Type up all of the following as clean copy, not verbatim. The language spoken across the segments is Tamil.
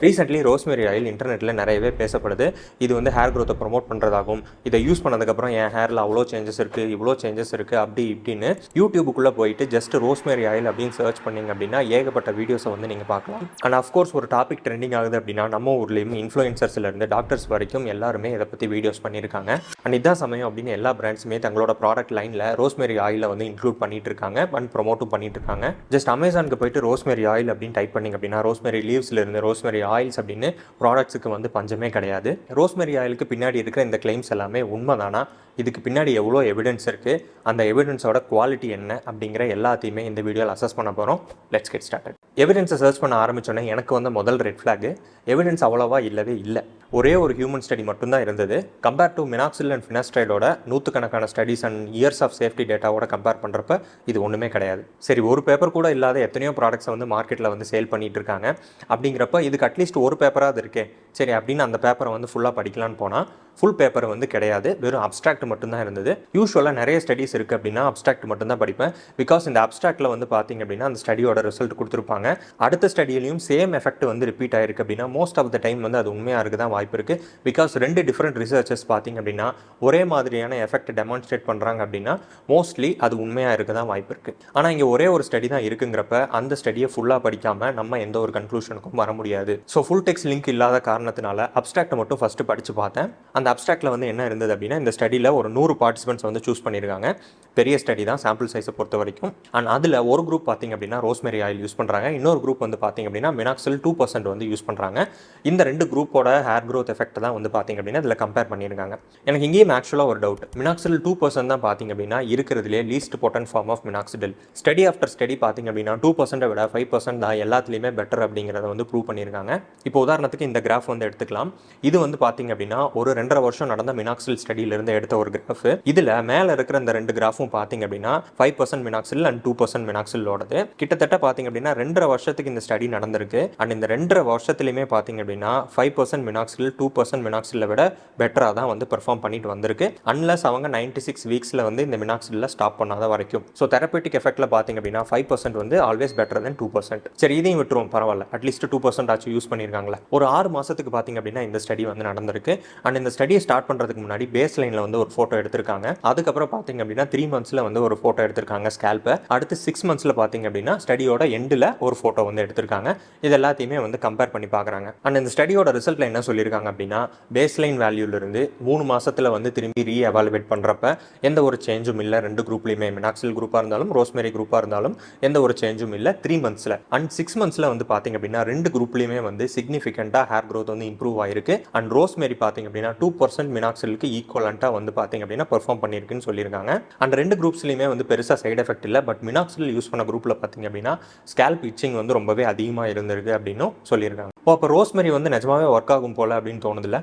ரீசென்ட்லி ரோஸ்மெரி ஆயில் இன்டர்நெட்டில் நிறையவே பேசப்படுது. இது வந்து ஹேர் க்ரோத்தை ப்ரொமோட் பண்ணுறதாகும், இதை யூஸ் பண்ணதுக்கப்புறம் என் ஹேரில் அவ்வளோ சேஞ்சஸ் இருக்குது, இவ்வளோ சேஞ்சஸ் இருக்குது, அப்படி இப்படின்னு யூடியூபுக்குள்ளே போயிட்டு ஜஸ்ட் ரோஸ்மெரி ஆயில் அப்படின்னு சர்ச் பண்ணிங்க அப்படின்னா ஏகப்பட்ட வீடியோஸை வந்து நீங்கள் பார்க்கலாம். அண்ட் அஃப்கோர்ஸ் ஒரு டாபிக் ட்ரெண்டிங் ஆகுது அப்படின்னா நம்ம ஊர்லேயும் இன்ஃப்ளூயன்சர்ஸ்லேருந்து டாக்டர்ஸ் வரைக்கும் எல்லாருமே இதை பற்றி வீடியோஸ் பண்ணியிருக்காங்க. அண்ட் இதான் சமயம் அப்படின்னு எல்லா பிராண்ட்ஸுமே தங்களோட ப்ராடக்ட் லைனில் ரோஸ்மெரி ஆயிலை வந்து இன்க்ளூட் பண்ணிட்டு இருக்காங்க அண்ட் ப்ரொமோட்டும் பண்ணிட்டு இருக்காங்க. ஜஸ்ட் அமேசானுக்கு போயிட்டு ரோஸ்மெரி ஆயில் அப்படின்னு டைப் பண்ணிங்க அப்படின்னா ரோஸ்மெரி லீவ்ஸ்லேருந்து ரோஸ்மெரி ஆயில்ஸ் அப்படின்னு ப்ராடக்ட்ஸுக்கு வந்து பஞ்சமே கிடையாது. ரோஸ்மெரி ஆயிலுக்கு பின்னாடி இருக்கிற இந்த கிளைம்ஸ் எல்லாமே உண்மைதானா, இதுக்கு பின்னாடி எவ்வளோ எவிடன்ஸ் இருக்குது, அந்த எவிடன்ஸோட குவாலிட்டி என்ன அப்படிங்கிற எல்லாத்தையுமே இந்த வீடியோவில் அசஸ் பண்ண போகிறோம். Let's get started. எவிடன்ஸை சர்ச் பண்ண ஆரம்பித்தோன்னே எனக்கு வந்து முதல் ரெட் ஃப்ளாகு, எவிடன்ஸ் அவ்வளோவா இல்லவே இல்லை. ஒரே ஒரு ஹியூமன் ஸ்டடி மட்டும்தான் இருந்தது. கம்பேர் டு மினாக்சில் அண்ட் ஃபினாஸ்ட்ரைடோட நூற்றுக்கணக்கான studies and years of safety டேட்டாவோட கம்பேர் பண்ணுறப்ப இது ஒன்றுமே கிடையாது. சரி, ஒரு பேப்பர் கூட இல்லாத எத்தனையோ ப்ராடக்ட்ஸை வந்து மார்க்கெட்டில் வந்து சேல் பண்ணிட்டு இருக்காங்க. அப்படிங்கிறப்ப இதுக்கு அட்லீஸ்ட் ஒரு பேப்பராக இருக்கே, சரி அப்படின்னு அந்த பேப்பரை வந்து ஃபுல்லாக படிக்கலான்னு போனால் ஃபுல் பேப்பர் வந்து கிடையாது, வெறும் அப்ஸ்ட்ராக்ட் மட்டும்தான் இருந்தது. யூஸ்வலாக நிறைய ஸ்டடீஸ் இருக்குது அப்படின்னா அப்ஸ்ட்ராக்ட் மட்டும்தான் படிப்பேன். பிகாஸ் இந்த அப்ஸ்ட்ராக்டில் வந்து பார்த்திங்க அப்படின்னா அந்த ஸ்டடியோட ரிசல்ட் கொடுத்துருப்பாங்க. அடுத்த ஸ்டடியிலையும் சேம் எஃபெக்ட் வந்து ரிப்பீட் ஆயிருக்கு அப்படின்னா மோஸ்ட் ஆஃப் த டைம் வந்து அது உண்மையாக இருக்க தான் வாய்ப்பு இருக்குது. பிகாஸ் ரெண்டு டிஃப்ரெண்ட் ரிசர்ச்சர்ஸ் பார்த்திங்க அப்படின்னா ஒரே மாதிரியான எஃபெக்ட் டெமான்ஸ்ட்ரேட் பண்ணுறாங்க அப்படின்னா மோஸ்ட்லி அது உண்மையாக இருக்க தான் வாய்ப்பு இருக்குது. ஆனால் இங்கே ஒரே ஒரு ஸ்டடி தான் இருக்குங்கிறப்ப அந்த ஸ்டடியை ஃபுல்லாக படிக்காமல் நம்ம எந்த ஒரு கன்க்ளூஷனுக்கும் வர முடியாது. ஸோ ஃபுல் டெக்ஸ்ட் லிங்க் இல்லாத காரணத்தினால அப்ஸ்ட்ராக்டை மட்டும் ஃபஸ்ட்டு படித்து பார்த்தேன். அந்த அப்ஸ்ட்ராக்டில் வந்து என்ன இருந்தது அப்படின்னா இந்த ஸ்டடியில் ஒரு 100 பார்ட்டிசிபென்ட்ஸ் வந்து சூஸ் பண்ணியிருக்காங்க. பெரிய ஸ்டடி தான் சாம்பிள் சைஸை பொறுத்த வரைக்கும். அண்ட் அதில் ஒரு குரூப் பார்த்திங்க அப்படின்னா ரோஸ்மெரி ஆயில் யூஸ் பண்ணுறாங்க, இன்னொரு குரூப் வந்து பார்த்திங்க அப்படின்னா மினாக்சில் 2% வந்து யூஸ் பண்ணுறாங்க. இந்த ரெண்டு குரூப்போட ஹேர் க்ரோத் எஃபெக்ட் தான் வந்து பார்த்திங்க அப்படின்னா இதில் கம்பேர் பண்ணியிருக்காங்க. எனக்கு இங்கேயும் ஆக்சுவலாக ஒரு டவுட், மினாக்சில் 2% தான் பார்த்திங்க அப்படின்னா இருக்கிறதுலே least potent form of minoxidil. Study after study பார்த்திங்க அப்படின்னா 2% விட 5% தான் எல்லாத்துலேயுமே பெட்டர் அப்படிங்கிறத வந்து ப்ரூவ் பண்ணியிருக்காங்க. இப்போ உதாரணத்துக்கு இந்த கிராஃப் வந்து எடுத்துக்கலாம். இது வந்து பார்த்திங்க அப்படின்னா ஒரு 2.5 வருஷம் நடந்த மினாக்சில் ஸ்டடியிலிருந்து எடுத்த ஒரு கிராஃப். இதில் மேலே இருக்கிற இந்த ரெண்டு கிராஃபும் பார்த்திங்க அப்படின்னா 5% மினாக்சில் அண்ட் 2% மினாக்சிலோடது. கிட்டத்தட்ட பார்த்திங்க அப்படின்னா 2.5 வருஷத்துக்கு இந்த ஸ்டடி நடந்திருக்கு. அண்ட் இந்த 2.5 வருஷத்துலையுமே பார்த்திங்க அப்படின்னா 5% மினாக்சில் 2% மினாக்சிலை விட பெட்டராக தான் வந்து பெர்ஃபார்ம் பண்ணிட்டு வந்திருக்கு. அன்லஸ் அவங்க 96 வீக்ஸில் வந்து இந்த மினாக்சிலில் ஸ்டாப் பண்ணாத வரைக்கும். ஸோ தெரப்பட்டிக் எஃபெக்டில் பார்த்திங்க அப்படின்னா 5% வந்து ஆல்வேஸ் பெட்டர் தென் 2%. சரி, இதையும் விட்டுருவோம், பரவாயில்ல, அட்லீஸ்ட் 2% ஆச்சு யூஸ் பண்ணியிருக்காங்களே. ஒரு 6 மாதத்துக்கு பார்த்திங்க அப்படின்னா இந்த ஸ்டடி வந்து நடந்திருக்கு. அண்ட் இந்த ஸ்டடியை ஸ்டார்ட் பண்ணுறதுக்கு முன்னாடி பேஸ் லைனில் வந்து ஒரு ஃபோட்டோ எடுத்திருக்காங்க. அதுக்கப்புறம் பார்த்திங்க அப்படின்னா 3 மந்த்ஸில் வந்து ஒரு ஃபோட்டோ எடுத்திருக்காங்க ஸ்கேல்பை. அடுத்து 6 மந்த்ஸில் பார்த்திங்க அப்படின்னா ஸ்டடியோட எண்டில் ஒரு ஃபோட்டோ வந்து எடுத்திருக்காங்க. இது எல்லாத்தையுமே வந்து கம்பேர் பண்ணி பார்க்குறாங்க. அண்ட் இந்த ஸ்டடியோட ரிசல்ட்டில் என்ன சொல்லியிருக்காங்க அப்படின்னா பேஸ் லைன் வேல்யூலேருந்து 3 மாதத்தில் வந்து திரும்பி ரீஎவாலுவேட் பண்ணுறப்ப எந்த ஒரு சேஞ்சும் இல்லை. ரெண்டு குரூப்லையுமே மினாக்சில் குரூப்பாக இருந்தாலும் ரோஸ்மெரி குரூப்பாக இருந்தாலும் எந்த ஒரு சேஞ்சும் இல்லை 3 மந்த்ஸில். அண்ட் 6 மந்த்ஸில் வந்து பார்த்திங்க அப்படின்னா ரெண்டு குரூப்லையுமே வந்து சிக்னிஃபிகண்ட்டாக ஹேர் க்ரோத் வந்து இம்ப்ரூவ் ஆயிருக்கு. அண்ட் ரோஸ்மெரி பார்த்திங்க அப்படின்னா 2% மினாக்சிலுக்கு ஈக்குவலண்ட்டாக வந்து பார்த்திங்க அப்படின்னா பெர்ஃபார்ம் பண்ணியிருக்குன்னு சொல்லியிருக்காங்க. அண்ட் ரெண்டு குரூப்ஸ்லையுமே வந்து பெருசாக சைட் எஃபெக்ட் இல்லை. பட் மினாக்சில் யூஸ் பண்ண குரூப்பில் பார்த்திங்க அப்படின்னா ஸ்கேல்ப் இச்சிங் வந்து ரொம்பவே அதிகமாக இருந்திருக்கு அப்படின்னும் சொல்லியிருக்காங்க. அப்போ ரோஸ்மெரி வந்து நிஜமாவே ஒர்க் ஆகும் போல் அப்படின்னு தோணுதில்ல?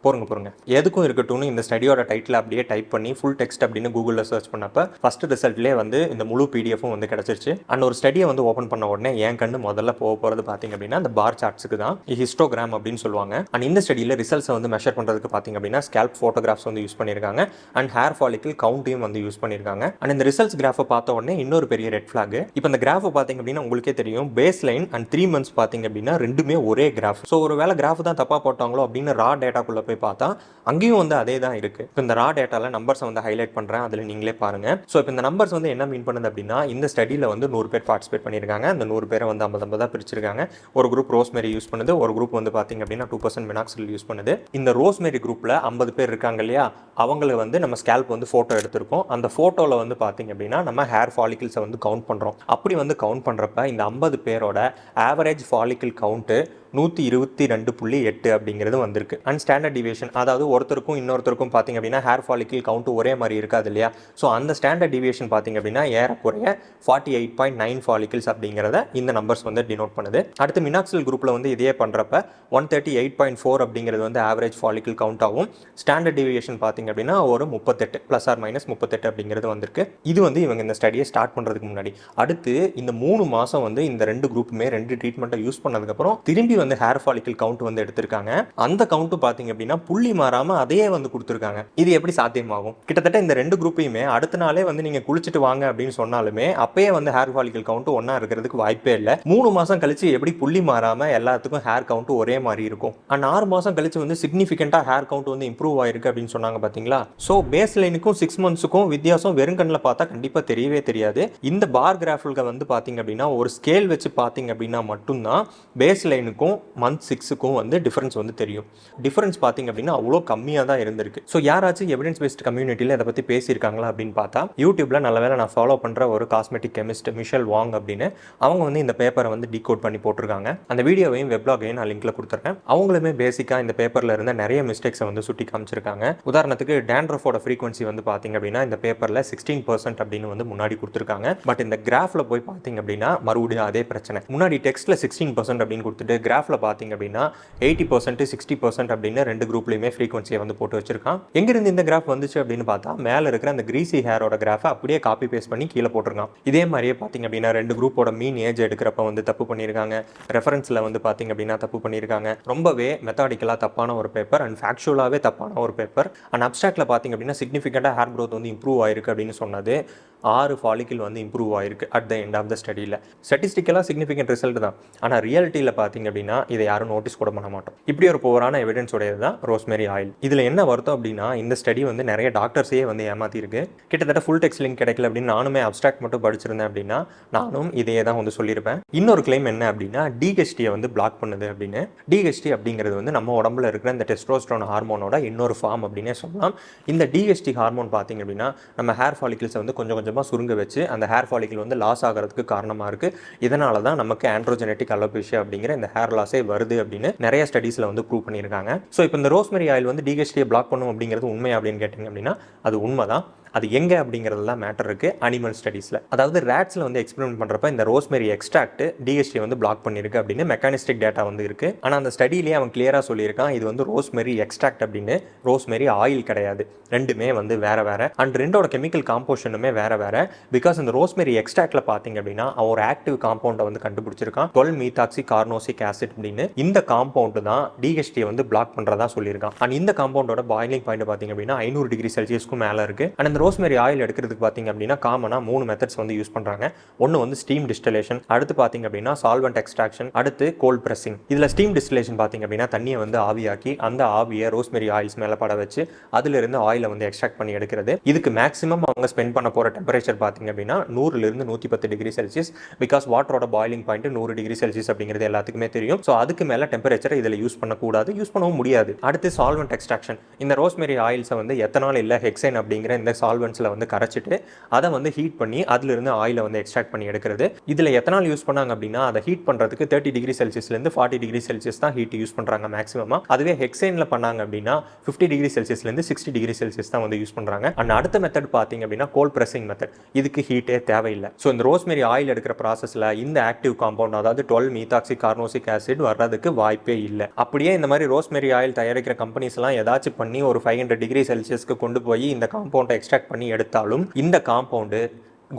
பொறுங்க, எதுக்கும் இருக்கட்டும்னு இந்த ஸ்டடியோட டைட்டில் அப்படியே டைப் பண்ணி ஃபுல் டெக்ஸ்ட் அப்படின்னு கூகுளில் சர்ச் பண்ணப்போ ஃபர்ஸ்ட் ரிசல்ட்லேயே வந்து இந்த முழு பிடிஎஃப்பும் வந்து கிடச்சிருச்சு. அண்ட் ஒரு ஸ்டடியை வந்து ஓப்பன் பண்ண உடனே என் கண்ணு முதல்ல போகிறது பார்த்திங்க அப்படின்னா அந்த பார் சார்ட்ஸுக்கு தான், ஹிஸ்டோகிராம் அப்படின்னு சொல்லுவாங்க. அண்ட் இந்த ஸ்டடியில் ரிசல்ட்ஸை வந்து மெஷர் பண்ணுறதுக்கு பார்த்திங்க அப்படின்னா ஸ்கேல்ப் ஃபோட்டோகிராஃப்ஸ் வந்து யூஸ் பண்ணியிருக்காங்க. அண்ட் ஹேர் ஃபாலிக்கல் கவுண்ட்டையும் வந்து யூஸ் பண்ணியிருக்காங்க. அண்ட் இந்த ரிசல்ட்ஸ் கிராஃபை பார்த்த உடனே இன்னொரு பெரிய ரெட் ஃப்ளாக். இப்போ இந்த கிராஃபை பார்த்திங்க அப்படின்னா உங்களுக்கே தெரியும், பேஸ் லைன் அண்ட் 3 மந்த்ஸ் பார்த்திங்க அப்படின்னா ரெண்டுமே ஒரே கிராஃப். ஸோ ஒரு வேளை கிராஃப் தான் தப்பாக போட்டாங்களோ அப்படின்னு ரா டேட்டாக்குள்ளே போய் பார்த்தா அங்கேயும் வந்து அதே தான் இருக்குது. இப்போ இந்த ரா டேட்டாவில் நம்பர்ஸை வந்து ஹைலைட் பண்ணுறேன், அதில் நீங்களே பாருங்கள். ஸோ இப்போ இந்த நம்பர்ஸ் வந்து என்ன மீன் பண்ணுது அப்படின்னா இந்த ஸ்டடியில் வந்து 100 பேர் பார்ட்டிசிபேட் பண்ணியிருக்காங்க. அந்த 100 பேரை வந்து 50 பிரிச்சிருக்காங்க. ஒரு குரூப் ரோஸ்மெரி யூஸ் பண்ணுது, ஒரு குரூப் வந்து பார்த்திங்க அப்படின்னா 2% மினாக்சில் யூஸ் பண்ணுது. இந்த ரோஸ்மெரி குரூப்பில் 50 பேர் இருக்காங்க இல்லையா, அவங்களை வந்து நம்ம ஸ்கேல்ப் வந்து ஃபோட்டோ எடுத்திருக்கோம். அந்த ஃபோட்டோவில் வந்து பார்த்திங்க அப்படின்னா நம்ம ஹேர் ஃபாலிக்கிள்ஸை வந்து கவுண்ட் பண்ணுறோம். அப்படி வந்து கவுண்ட் பண்ணுறப்ப இந்த 50 பேரோட ஆவரேஜ் ஃபாலிக்கிள் கவுண்ட்டு 122.8 அப்படிங்கிறது வந்திருக்கு. அண்ட் ஸ்டாண்டர்ட் டிவியேஷன், அதாவது ஒருத்தருக்கும் இன்னொருத்தருக்கும் பார்த்திங்க அப்படின்னா ஹேர் ஃபாலிக்கிள் கவுண்ட் ஒரே மாதிரி இருக்காது இல்லையா. ஸோ அந்த ஸ்டாண்டர்ட் டிவியேஷன் பார்த்திங்க அப்படின்னா ஏறக்குறைய 48.9 ஃபாலிக்கிள்ஸ் அப்படிங்கிறத இந்த நம்பர்ஸ் வந்து டினோட் பண்ணுது. அடுத்து மினாக்சில் குரூப்பில் வந்து இதே பண்ணுறப்ப 138.4 அப்படிங்கிறது வந்து ஆவரேஜ் ஃபாலிக்கிள் கவுண்ட் ஆகும். ஸ்டாண்டர்ட் டிவியேஷன் பார்த்திங்க அப்படின்னா ஒரு 38 ± 38 அப்படிங்கிறது வந்திருக்கு. இது வந்து இவங்க இந்த ஸ்டடியை ஸ்டார்ட் பண்ணுறதுக்கு முன்னாடி. அடுத்து இந்த 3 மாதம் வந்து இந்த ரெண்டு குரூப்புமே ரெண்டு ட்ரீட்மெண்ட்டை யூஸ் பண்ணதுக்கப்புறம் திரும்பி வந்து ஹேர் ஃபாலிக்கல் கவுண்ட் வந்து எடுத்திருக்காங்க. அந்த கவுண்ட் பாத்தீங்க அப்படின்னா புள்ளி மாறாம அதையே வந்து கொடுத்துருக்காங்க. இது எப்படி சாத்தியமாகும்? கிட்டத்தட்ட இந்த 2 குரூப்பையுமே அடுத்த நாளே வந்து நீங்க குளிச்சுட்டு வாங்க அப்படின்னு சொன்னாலுமே அப்பயே வந்து ஹேர் ஃபாலிக்கல் கவுண்ட் ஒன்னா இருக்கிறதுக்கு வாய்ப்பே இல்லை. 3 மாசம் கழிச்சு எப்படி புள்ளி மாறாம எல்லாத்துக்கும் ஹேர் கவுண்ட் ஒரே மாதிரி இருக்கும். அண்ட் 6 மாசம் கழிச்சு வந்து சிக்னிஃபிகண்டா ஹேர் கவுண்ட் வந்து இம்ப்ரூவ் ஆயிருக்கு அப்படின்னு சொன்னாங்க பாத்தீங்களா? ஸோ பேஸ் லைனுக்கும் 6 மந்த்ஸுக்கும் வித்தியாசம் வெறும் கண்ணில் பார்த்தா கண்டிப்பா தெரியவே தெரியாது. இந்த பார் கிராஃபில் வந்து பாத்தீங்க அப்படின்னா ஒரு ஸ்கேல் வச்சு பாத்தீங்க அப்படின்னா மட்டும்தான் பேஸ் லைனுக்கும் மந்த் 6க்கும் வந்து டிஃபரன்ஸ் வந்து தெரியும். டிஃபரன்ஸ் பாத்தீங்க அப்படின்னா அவ்வளோ கம்மியாக தான் இருந்திருக்கு. ஸோ யாராச்சும் எவிடன்ஸ் பேஸ்ட் கம்யூனிட்டியில் இதை பற்றி பேசியிருக்காங்களா அப்படின்னு பார்த்தா யூடியூப்ல நல்ல வேலை நான் ஃபாலோ பண்ணுற ஒரு காஸ்மெட்டிக் கெமிஸ்ட் மிஷல் வாங் அப்படின்னு அவங்க வந்து இந்த பேப்பரை வந்து டீகோட் பண்ணி போட்டிருக்காங்க. அந்த வீடியோவையும் வெப்லாகையும் நான் லிங்க்ல கொடுத்துருக்கேன். அவங்களுமே பேசிக்காக இந்த பேப்பரில் இருந்த நிறைய மிஸ்டேக்ஸை வந்து சுட்டி காமிச்சிருக்காங்க. உதாரணத்துக்கு டேண்ட்ரஃபோட ஃப்ரீக்வன்சி வந்து பார்த்தீங்க அப்படின்னா இந்த பேப்பரில் 16% அப்படின்னு வந்து முன்னாடி கொடுத்துருக்காங்க. பட் இந்த கிராஃப்ல போய் பார்த்தீங்க அப்படின்னா மறுபடியும் அதே பிரச்சனை. முன்னாடி டெக்ஸ்ட்ல 16% அப்படின்னு கொடுத்துட்டு கிராஃப்ல பார்த்தீங்க அப்படின்னா 80% 60% அப்படின்னு 2 குரூப்லையுமே ஃப்ரீக்வன்சியை வந்து போட்டு வச்சிருக்கான். எங்கிருந்து இந்த கிராஃப் வந்துச்சு அப்படின்னு பார்த்தா மேலே இருக்கிற அந்த கிரீசி ஹேரோட கிராஃபை அப்படியே காப்பி பேஸ்ட் பண்ணி கீழே போட்டிருக்கான். இதே மாதிரியே பார்த்தீங்க அப்படின்னா 2 குரூப்போட மீன் ஏஜ் எடுக்கிறப்ப வந்து தப்பு பண்ணியிருக்காங்க. ரெஃபரன்ஸில் வந்து பார்த்தீங்க அப்படின்னா தப்பு பண்ணியிருக்காங்க. ரொம்பவே மெத்தாடிக்கலாக தப்பான ஒரு பேப்பர் அண்ட் ஃபேக்சுவலாகவே தப்பான ஒரு பேப்பர். அண்ட் அப்ஸ்ட்ராக்டில் பார்த்தீங்க அப்படின்னா சிக்னிஃபிகண்டாக ஹேர் க்ரோத் வந்து இம்ப்ரூவ் ஆயிருக்கு அப்படின்னு சொன்னது 6 ஃபாலிக்கிள் வந்து இம்ப்ரூவ் ஆயிருக்கு at the end of the ஸ்டடியில். ஸ்டாட்டிஸ்டிக்கலாக சிக்னிஃபிகண்ட் ரிசல்ட் தான். ஆனால் ரியாலிட்டியில் பார்த்தீங்க அப்படின்னா இதை யாரும் நோட்டீஸ் கூட பண்ண மாட்டோம். இப்படி ஒரு புவரான எவிடன்ஸ் உடையது தான் ரோஸ்மேரி ஆயில். இதில் என்ன வருத்தம் அப்படின்னா இந்த ஸ்டடி வந்து நிறைய டாக்டர்ஸே வந்து ஏமாத்திருக்கு. கிட்டத்தட்ட ஃபுல் டெக்ஸ்ட் லிங்க் கிடைக்கல அப்படின்னு நானுமே அப்ஸ்ட்ராக்ட் மட்டும் படிச்சிருந்தேன் அப்படின்னா நானும் இதே தான் வந்து சொல்லியிருப்பேன். இன்னொரு கிளைம் என்ன அப்படின்னா டிஹெச்டியை வந்து பிளாக் பண்ணுது அப்படின்னு. டிஹெச்டி அப்படிங்கிறது வந்து நம்ம உடம்புல இருக்கிற இந்த டெஸ்டோஸ்டெரான் ஹார்மோனோட இன்னொரு ஃபார்ம் அப்படின்னே சொல்லலாம். இந்த டிஹெச்டி ஹார்மோன் பார்த்தீங்க அப்படின்னா நம்ம ஹேர் ஃபாலிக்கிள்ஸை வந்து கொஞ்சம் கொஞ்சமாக சுருங்க வச்சு அந்த ஹேர் ஃபாலிக்கிள் வந்து லாஸ் ஆகிறதுக்கு காரணமாக இருக்குது. இதனால தான் நமக்கு ஆண்ட்ரோஜெனட்டிக் அலோபேஷியா அப்படிங்கிற இந்த ஹேர் லாஸே வருது அப்படின்னு நிறைய ஸ்டடீஸில் வந்து ப்ரூவ் பண்ணியிருக்காங்க. ஸோ இப்போ இந்த ரோஸ்மெரி ஆயில் வந்து டிஹெச்டியை பிளாக் பண்ணும் அப்படிங்கிறது உண்மை அப்படின்னு கேட்டிங்க அப்படின்னா அது உண்மை தான். அது எங்கே அப்படிங்கிறதுலாம் மேட்டர் இருக்குது அனிமல் ஸ்டடீஸில். அதாவது ரேட்ஸில் வந்து எக்ஸ்பெரிமெண்ட் பண்ணுறப்ப இந்த ரோஸ்மெரி எக்ஸ்ட்ராக்ட் டிஹெச்டி வந்து பிளாக் பண்ணியிருக்கு அப்படின்னு மெக்கானிஸ்டிக் டேட்டா வந்து இருக்குது. ஆனால் அந்த ஸ்டடியிலேயே அவன் கிளியராக சொல்லியிருக்கான் இது வந்து ரோஸ்மெரி எக்ஸ்ட்ராக்ட் அப்படின்னு, ரோஸ்மெரி ஆயில் கிடையாது. ரெண்டுமே வந்து வேற வேற அண்ட் ரெண்டோட கெமிக்கல் காம்போஷனுமே வேற வேற. பிகாஸ் இந்த ரோஸ்மெரி எக்ஸ்ட்ராக்ட்ல பார்த்தீங்க அப்படின்னா அவன் ஒரு ஆக்டிவ் காம்பவுண்டை வந்து கண்டுபிடிச்சிருக்கான் 12 கார்னோசிக் ஆசிட் அப்படின்னு. இந்த காம்பவுண்டு தான் டிஹெச்டியை வந்து பிளாக் பண்ணுறதா சொல்லியிருக்கான். அண்ட் இந்த காம்பவுண்டோட பாயிலிங் பாயிண்ட் பார்த்தீங்க அப்படின்னா 500 டிகிரி செல்சியஸ்க்கும் மேலே இருக்குது. அண்ட் இந்த ரோஸ்மெரி ஆயில் எடுக்கிறதுக்கு பார்த்தீங்க அப்படின்னா காமனாக 3 மெத்தட்ஸ் வந்து யூஸ் பண்ணுறாங்க. ஒன்று வந்து ஸ்டீம் டிஸ்டிலேஷன், அடுத்து பார்த்தீங்க அப்படின்னா சால்வெண்ட் எக்ஸ்ட்ராக்ஷன், அடுத்து கோல்ட் பிரஸிங். இதில் ஸ்டீம் டிஸ்டிலேஷன் பார்த்தீங்க அப்படின்னா தண்ணியை வந்து ஆவியாக்கி அந்த ஆவியை ரோஸ்மெரி ஆயில்ஸ் மேலே பட வச்சு அதிலிருந்து ஆயிலை வந்து எக்ஸ்ட்ராக்ட் பண்ணி எடுக்கிறது. இதுக்கு மேக்ஸிமம் அவங்க ஸ்பெண்ட் பண்ண போகிற டெம்பரேச்சர் பார்த்தீங்க அப்படின்னா 100லிருந்து 110 டிகிரி செல்சியஸ். பிகாஸ் வாட்டரோட பாயிலிங் பாயிண்ட் 100 டிகிரி செல்சியஸ் அப்படிங்கிறது எல்லாத்துக்குமே தெரியும். ஸோ அதுக்கு மேலே டெம்பரேச்சரை இதில் யூஸ் பண்ணக்கூடாது, யூஸ் பண்ணவும் முடியாது. அடுத்து சால்வெண்ட் எக்ஸ்ட்ராக்ஷன். இந்த ரோஸ்மெரி ஆயில்ஸை வந்து எத்தனால் இல்லை ஹெக்சைன் அப்படிங்கிற இந்த சால்வெண்ட்ஸில் வந்து கரைச்சிட்டு அதை வந்து ஹீட் பண்ணி அதிலிருந்து ஆயிலை வந்து எக்ஸ்ட்ராக்ட் பண்ணி எடுக்கிறது. இதில் எத்தனால் யூஸ் பண்ணாங்க அப்படின்னா அதை ஹீட் பண்ணுறதுக்கு 30 டிகிரி செல்சியஸ்லேருந்து 40 டிகிரி செல்சியஸ் தான் ஹீட் யூஸ் பண்ணுறாங்க மேக்ஸிமமாக. அதுவே ஹெக்சைனில் பண்ணாங்க அப்படின்னா 50 டிகிரி செல்சியஸ்லேருந்து 60 டிகிரி செல்சியஸ் தான் வந்து யூஸ் பண்ணுறாங்க. அண்ட் அடுத்த மெத்தட் பார்த்தீங்க அப்படின்னா கோல்ட் பிரஸிங் மெத்தட். இதுக்கு ஹீட்டே தேவையில்லை. ஸோ இந்த ரோஸ்மெரி ஆயில் எடுக்கிற ப்ராசஸில் இந்த ஆக்டிவ் காம்பவுண்ட் அதாவது 12 கார்னோசிக் ஆசிட் வர்றதுக்கு வாய்ப்பே இல்லை. அப்படியே இந்த மாதிரி ரோஸ்மெரி ஆயில் தயாரிக்கிற கம்பெனிஸ் எல்லாம் ஏதாச்சும் பண்ணி ஒரு 500 டிகிரி செல்சியஸ்க்கு கொண்டு போய் இந்த காம்பவுண்டை எக்ஸ்ட்ராக்ட் பண்ணி எடுத்தாலும் இந்த காம்பவுண்டு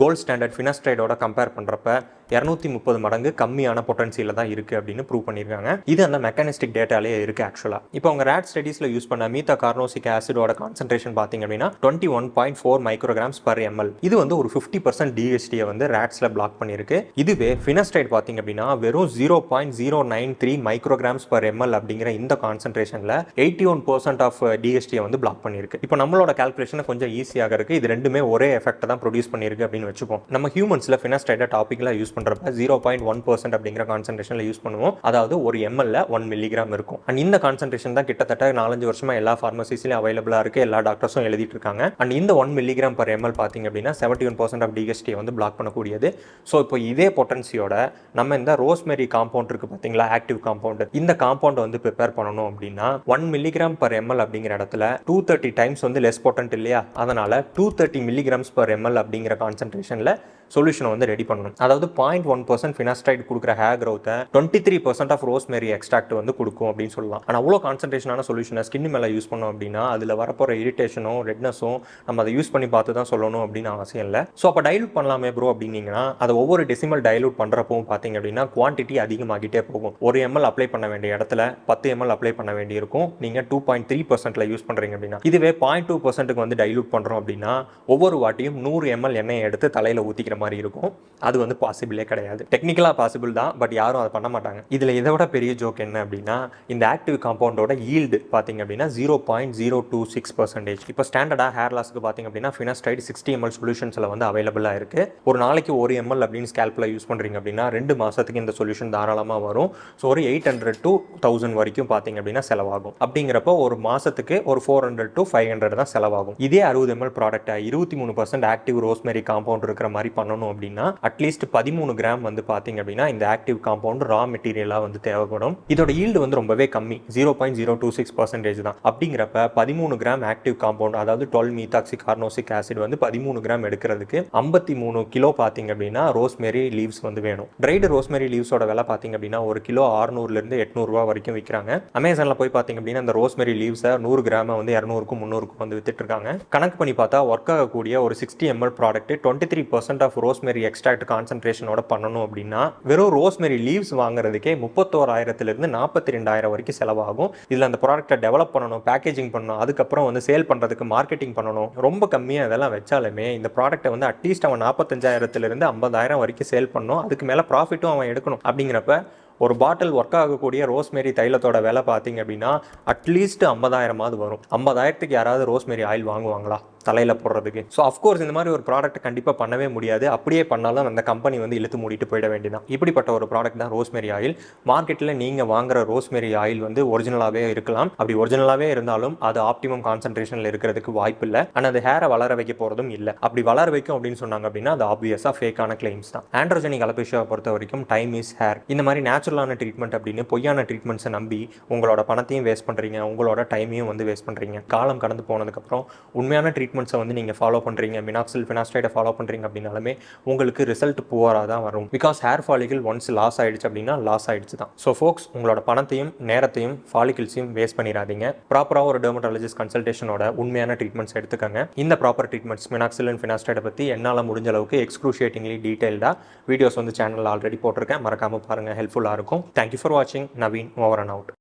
கோல்ட் ஸ்டாண்டர்ட் ஃபினாஸ்ட்ரைடோட கம்பேர் பண்ணுறப்ப 230 மடங்கு கம்மியான பொட்டன்சியில் தான் இருக்குது அப்படின்னு ப்ரூவ் பண்ணியிருக்காங்க. இது அந்த மெக்கானிஸ்டிக் டேட்டாலே இருக்குது ஆக்சுவலாக. இப்போ அவங்க ரேட் ஸ்டடீஸில் யூஸ் பண்ண மீத்தா கார்னோசிக் ஆசிடோட கான்சன்ட்ரேஷன் பார்த்தீங்க அப்படின்னா 21.4 மைக்ரோகிராம்ஸ் பர் எம்எல். இது வந்து ஒரு 50% டிஹெச்டியை வந்து ரேட்ஸில் பிளாக் பண்ணியிருக்கு. இதுவே ஃபினாஸ்ட்ரைட் பார்த்தீங்க அப்படின்னா வெறும் 0.093 மைக்ரோகிராம்ஸ் பர் எம்எல் அப்படிங்கிற இந்த கான்சன்ட்ரேஷனில் 81% ஆஃப் டிஹெச்டியை வந்து பிளாக் பண்ணியிருக்கு. இப்போ நம்மளோட கால்குலேஷனை கொஞ்சம் ஈஸியாக இருக்குது. இது ரெண்டுமே ஒரே எஃபெக்ட் தான் ப்ரொடியூஸ் பண்ணியிருக்கு அப்படின்னு வச்சுப்போம். நம்ம ஹியூமன்ஸில் ஃபினாஸ்ட்ரைடை டாப்பிக்கில் யூஸ் பண்றப்ப 0.1% அப்படிங்கிற கான்சன்ட்ரேஷன்ல யூஸ் பண்ணுவோம். அதாவது ஒரு ml 1 மில்லிகிராம் இருக்கும். அண்ட் இந்த கான்சன்ட்ரேஷன் தான் கிட்டத்தட்ட 4-5 வருஷமா எல்லா ஃபார்மசிஸ்லயும் அவைலபிளா இருக்கு. எல்லா டாக்டர்ஸும் எழுதிட்டு இருக்காங்க. அண்ட் இந்த 1 மில்லிகிராம் பர் ml பாத்தீங்க அப்படின்னா 71% ஆஃப் டிஹெச்டி வந்து பிளாக் பண்ணக்கூடியது. ஸோ இப்போ இதே பொட்டன்சியோட நம்ம இந்த ரோஸ்மெரி காம்பவுண்ட் இருக்கு பாத்தீங்களா, ஆக்டிவ் காம்பவுண்ட், இந்த காம்பவுண்ட் வந்து ப்ரிப்பேர் பண்ணணும் அப்படின்னா 1 மில்லிகிராம் பர் ml அப்படிங்கிற இடத்துல 230 டைம்ஸ் வந்து லெஸ் பொட்டன்ட் இல்லையா, அதனால 230 மில்லிகிராம்ஸ் பர் ml அப்படிங்கிற கான்சன்ட்ரேஷன்ல சொல்யூஷனை வந்து ரெடி பண்ணணும். அதாவது 0.1% ஃபினாஸ்டைட் கொடுக்குற ஹேர் க்ரோத்தை 23% ஆஃப் ரோஸ்மேரி எக்ஸ்ட்ராக்ட் வந்து கொடுக்கும் அப்படின்னு சொல்லலாம். ஆனால் அவ்வளோ கான்சன்ட்ரேஷனான சொல்யூஷனை ஸ்கின் மேலே யூஸ் பண்ணோம் அப்படின்னா அதில் வரப்போகிற இரிட்டேஷனும் ரெட்னஸும் நம்ம அதை யூஸ் பண்ணி பார்த்து தான் சொல்லணும் அப்படின்னு அவசியம் இல்லை. ஸோ அப்போ டைலூட் பண்ணலாமே ப்ரோ அப்படின்னீங்கன்னா அதை ஒவ்வொரு டெசிமல் டைலூட் பண்ணுறப்பவும் பார்த்தீங்க அப்படின்னா குவான்டிட்டி அதிகமாகிட்டே போகும். 1 ml அப்ளை பண்ண வேண்டிய இடத்துல 10 ml அப்ளை பண்ண வேண்டியிருக்கும். நீங்கள் 2.3% யூஸ் பண்ணுறீங்க அப்படின்னா, இதுவே 0.2% வந்து டைலூட் பண்ணுறோம் அப்படின்னா ஒவ்வொரு வாட்டியும் 100 ml எண்ணெயை எடுத்து தலையில் ஊற்றிக்கிற மாதிரி இருக்கும். அது வந்து பாசிபிளே கிடையாது. டெக்னிக்கலாக பாசிபிள் தான், பட் யாரும் அதை பண்ண மாட்டாங்க. இதில் இதை விட பெரிய ஜோக் என்ன அப்படின்னா, இந்த ஆக்டிவ் காம்பவுண்டோட ஈல்டு பார்த்தீங்க அப்படின்னா 0.026%. இப்போ ஸ்டாண்டர்டாக ஹேர் லாஸ்க்கு பார்த்தீங்க அப்படின்னா ஃபினாஸ்டைட் 60 ml சொல்யூஷன்ஸில் வந்து அவைலபிளாக இருக்குது. ஒரு நாளைக்கு 1 ml அப்படின்னு ஸ்கேல்பில் யூஸ் பண்ணுறீங்க அப்படின்னா 2 மாதத்துக்கு இந்த சொல்யூஷன் தாராளமாக வரும். ஸோ ஒரு 800 to 1000 வரைக்கும் பார்த்தீங்க அப்படின்னா செலவாகும். அப்படிங்கிறப்போ ஒரு மாதத்துக்கு ஒரு 400 to 500 தான் செலவாகும். இதே 60 ml ப்ராடக்ட்டை 23% ஆக்டிவ் ரோஸ்மேரி காம்பவுண்ட் இருக்கிற மாதிரி பண்ணணும் அப்படின்னா அட்லீஸ்ட் 13 கிராம் வந்து பார்த்தீங்க அப்படின்னா இந்த ஆக்டிவ் காம்பவுண்ட் ரா மெட்டீரியலாக வந்து தேவைப்படும். இதோட ஈல்டு வந்து ரொம்பவே கம்மி, 0.026% தான். அப்படிங்கிறப்ப 13 கிராம் ஆக்டிவ் காம்பவுண்ட், அதாவது 12 மீத்தாக்சி கார்னோசிக் ஆசிட் வந்து 13 கிராம் எடுக்கிறதுக்கு 53 கிலோ பார்த்தீங்க அப்படின்னா ரோஸ்மேரி லீவ்ஸ் வந்து வேணும். ட்ரைடு ரோஸ்மேரி லீவ்ஸோட விலை பார்த்தீங்க அப்படின்னா ஒரு கிலோ 600 800 ரூபா வரைக்கும் விற்கிறாங்க. அமேசானில் போய் பார்த்தீங்க அப்படின்னா இந்த ரோஸ்மேரி லீவ்ஸை 100 கிராம் வந்து 200க்கும் 300க்கும் வந்து வித்துட்டு இருக்காங்க. கணக்கு பண்ணி பார்த்தா ஒர்க் ஆகக்கூடிய ஒரு 60 ml product 23% of rosemary extract கான்சன்ட்ரேஷனோட பண்ணணும் அப்படின்னா வெறும் ரோஸ்மேரி லீவ்ஸ் வாங்குறதுக்கே 31,000 42,000 வரைக்கும் செலவாகும். இதில் அந்த ப்ராடக்ட்டை டெவலப் பண்ணணும், பேக்கேஜிங் பண்ணணும், அதுக்கப்புறம் வந்து சேல் பண்ணுறதுக்கு மார்க்கெட்டிங் பண்ணணும். ரொம்ப கம்மியாக இதெல்லாம் வச்சாலுமே இந்த ப்ராடக்ட்டை வந்து அட்லீஸ்ட் அவன் 45,000 50,000 வரைக்கும் சேல் பண்ணணும். அதுக்கு மேலே ப்ராஃபிட்டும் அவன் எடுக்கணும். அப்படிங்கிறப்ப ஒரு பாட்டில் ஒர்க் ஆகக்கூடிய ரோஸ்மேரி தைலத்தோட விலை பார்த்தீங்க அப்படின்னா அட்லீஸ்ட் 50,000 வரும். 50,000க்கு யாராவது ரோஸ்மேரி ஆயில் வாங்குவாங்களா தலையில் போடுறதுக்கு? ஸோ அஃப்கோர்ஸ் இந்த மாதிரி ஒரு ப்ராடக்ட் கண்டிப்பாக பண்ணவே முடியாது. அப்படியே பண்ணாலும் அந்த கம்பெனி வந்து இழுத்து மூடிட்டு போயிட வேண்டியதான். இப்படிப்பட்ட ஒரு ப்ராடக்ட் தான் ரோஸ்மேரி ஆயில். மார்க்கெட்டில் நீங்கள் வாங்குற ரோஸ்மேரி ஆயில் வந்து ஒரிஜினலாகவே இருக்கலாம். அப்படி ஒரிஜினலாகவே இருந்தாலும் அது ஆப்டிமம் கான்சன்ட்ரேஷனில் இருக்கிறதுக்கு வாய்ப்பு இல்லை. ஆனால் அது ஹேரை வளர வைக்க போகிறதும் இல்லை. அப்படி வளர வைக்கும் அப்படின்னு சொன்னாங்க அப்படின்னா அது ஆப்வியஸாக ஃபேக்கான கிளைம்ஸ் தான். ஆண்ட்ரோஜெனிக் அலோபேஷியாவை பொறுத்த வரைக்கும் டைம் இஸ் ஹேர். இந்த மாதிரி நேச்சுரலான ட்ரீட்மெண்ட் அப்படின்னு பொய்யான ட்ரீட்மெண்ட்ஸை நம்பி உங்களோட பணத்தையும் வேஸ்ட் பண்ணுறீங்க, உங்களோட டைமையும் வந்து வேஸ்ட் பண்ணுறீங்க. காலம் கடந்து போனதுக்கப்புறம் உண்மையான ட்ரீட்மெண்ட்ஸை வந்து நீங்கள் ஃபாலோ பண்ணுறீங்க, மினாக்சில் ஃபினாஸ்டைடை ஃபாலோ பண்ணுறீங்க அப்படின்னாலுமே உங்களுக்கு ரிசல்ட் புவராக தான் வரும். Because hair follicle once loss ஆகிடுச்சு அப்படின்னா லாஸ் ஆகிடுச்சு தான். ஸோ ஃபோக்ஸ், உங்களோட பணத்தையும் நேரத்தையும் ஃபாலிகல்ஸையும் வேஸ்ட் பண்ணிடாதீங்க. ப்ராப்பராக ஒரு டெர்மட்டாலஜிஸ்ட் கன்சல்டேஷனோட உண்மையான ட்ரீட்மெண்ட்ஸ் எடுத்துக்கங்க. இந்த ப்ராப்பர் ட்ரீட்மெண்ட்ஸ் மினாக்சில் அண்ட் ஃபினாஸ்டைடை பற்றி என்னால் முடிஞ்ச அளவுக்கு எக்ஸ்க்ரூஷியேட்டிங்லி டீட்டெயில்டாக வீடியோஸ் வந்து சேனலில் ஆல்ரெடி போட்டிருக்கேன். மறக்காமல் பாருங்கள், ஹெல்ப்ஃபுல்லாக இருக்கும். தேங்க்யூ ஃபார் வாட்சிங். Naveen, over and out.